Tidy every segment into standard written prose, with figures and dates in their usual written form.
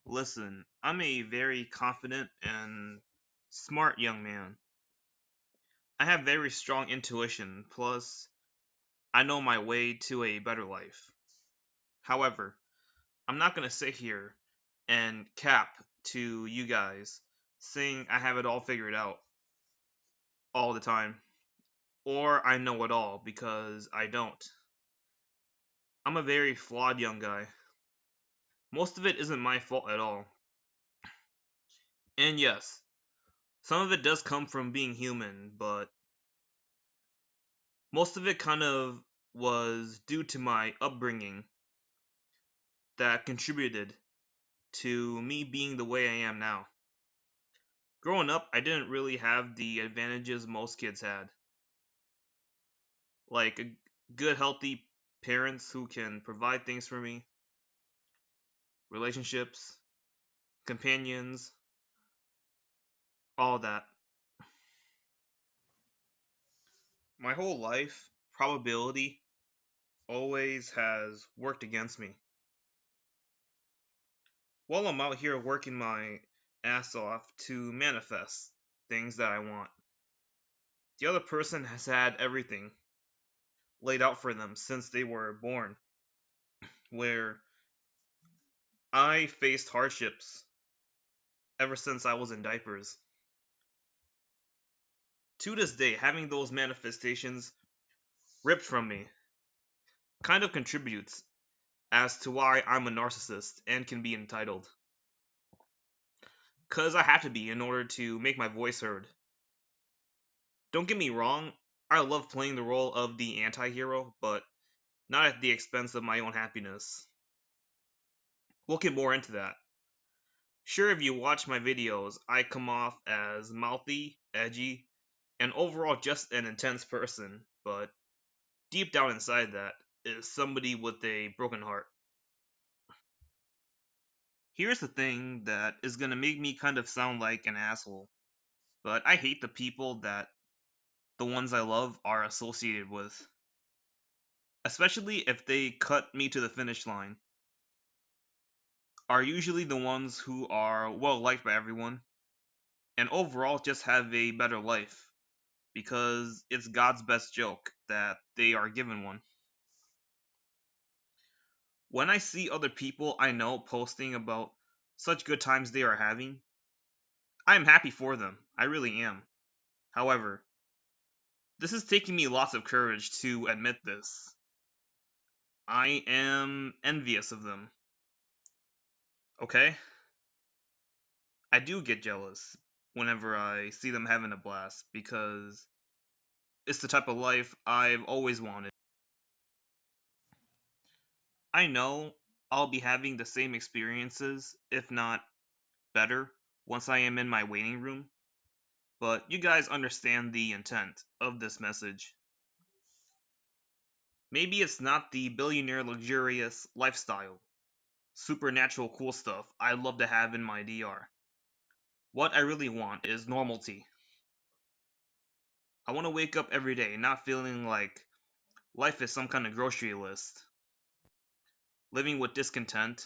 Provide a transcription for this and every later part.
Listen, I'm a very confident and smart young man. I have very strong intuition, plus, I know my way to a better life. However, I'm not gonna sit here and cap to you guys saying I have it all figured out all the time, or I know it all because I don't. I'm a very flawed young guy. Most of it isn't my fault at all. And yes, some of it does come from being human, but most of it kind of was due to my upbringing that contributed to me being the way I am now. Growing up, I didn't really have the advantages most kids had, like good, healthy parents who can provide things for me, relationships, companions, all that. My whole life, probability always has worked against me. While I'm out here working my ass off to manifest things that I want, the other person has had everything laid out for them since they were born, where I faced hardships ever since I was in diapers. To this day, having those manifestations ripped from me kind of contributes as to why I'm a narcissist and can be entitled. Because I have to be in order to make my voice heard. Don't get me wrong, I love playing the role of the anti hero, but not at the expense of my own happiness. We'll get more into that. Sure, if you watch my videos, I come off as mouthy, edgy, and overall just an intense person, but deep down inside that is somebody with a broken heart. Here's the thing that is gonna make me kind of sound like an asshole, but I hate the people that the ones I love are associated with, especially if they cut me to the finish line, are usually the ones who are well liked by everyone and overall just have a better life because it's God's best joke that they are given one. When I see other people I know posting about such good times they are having, I am happy for them. I really am. However, this is taking me lots of courage to admit this. I am envious of them. Okay? I do get jealous whenever I see them having a blast because it's the type of life I've always wanted. I know I'll be having the same experiences, if not better, once I am in my waiting room, but you guys understand the intent of this message. Maybe it's not the billionaire luxurious lifestyle, supernatural cool stuff I'd love to have in my DR. What I really want is normalcy. I want to wake up every day not feeling like life is some kind of grocery list, living with discontent,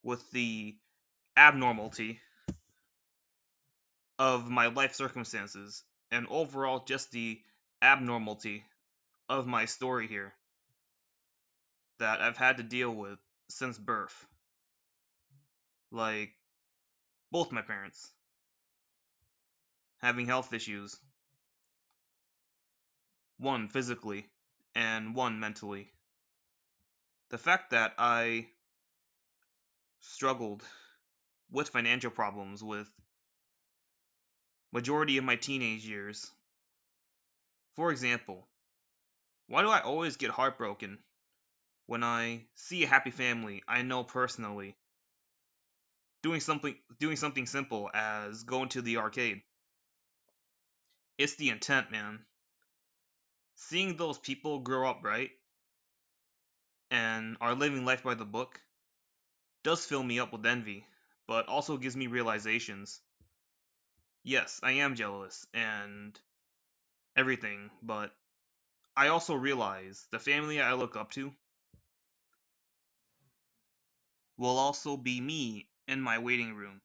with the abnormality of my life circumstances, and overall just the abnormality of my story here that I've had to deal with since birth. Like, both my parents having health issues, one physically and one mentally. The fact that I struggled with financial problems with majority of my teenage years. For example, why do I always get heartbroken when I see a happy family I know personally doing something simple as going to the arcade? It's the intent, man. Seeing those people grow up right and are living life by the book does fill me up with envy, but also gives me realizations. Yes, I am jealous and everything, but I also realize the family I look up to will also be me in my waiting room.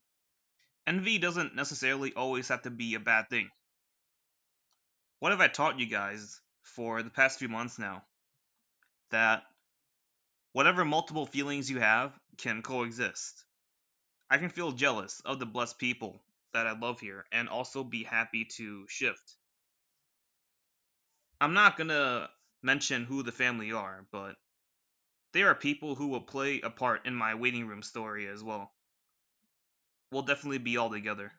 Envy doesn't necessarily always have to be a bad thing. What have I taught you guys for the past few months now? That whatever multiple feelings you have can coexist. I can feel jealous of the blessed people that I love here and also be happy to shift. I'm not gonna mention who the family are, but they are people who will play a part in my waiting room story as well. We'll definitely be all together,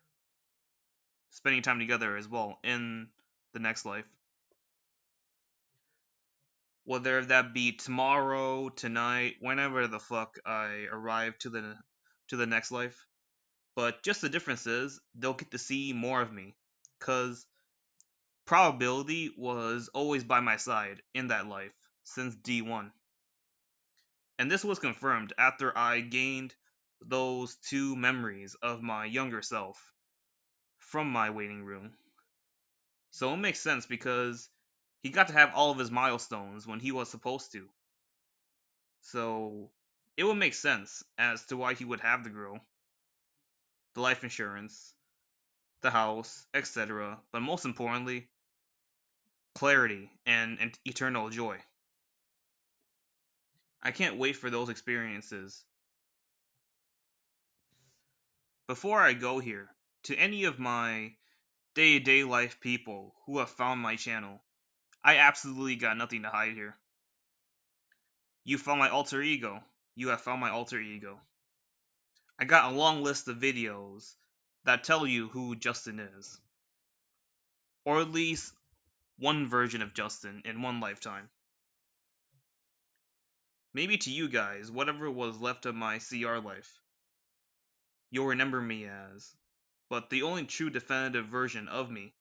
spending time together as well in the next life. Whether that be tomorrow, tonight, whenever the fuck I arrive to the next life. But just the difference is they'll get to see more of me, cause probability was always by my side in that life since D1. And this was confirmed after I gained those two memories of my younger self from my waiting room. So it makes sense because he got to have all of his milestones when he was supposed to. So it would make sense as to why he would have the girl, the life insurance, the house, etc. But most importantly, clarity and eternal joy. I can't wait for those experiences. Before I go here, to any of my day to day life people who have found my channel, I absolutely got nothing to hide here. You found my alter ego. You have found my alter ego. I got a long list of videos that tell you who Justin is. Or at least one version of Justin in one lifetime. Maybe to you guys, whatever was left of my CR life, you'll remember me as. But the only true definitive version of me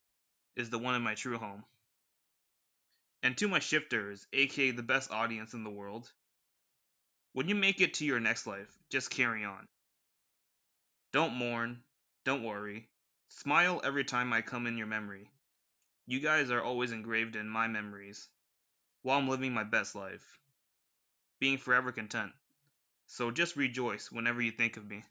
is the one in my true home. And to my shifters, aka the best audience in the world, when you make it to your next life, just carry on. Don't mourn, don't worry. Smile every time I come in your memory. You guys are always engraved in my memories while I'm living my best life, being forever content. So just rejoice whenever you think of me.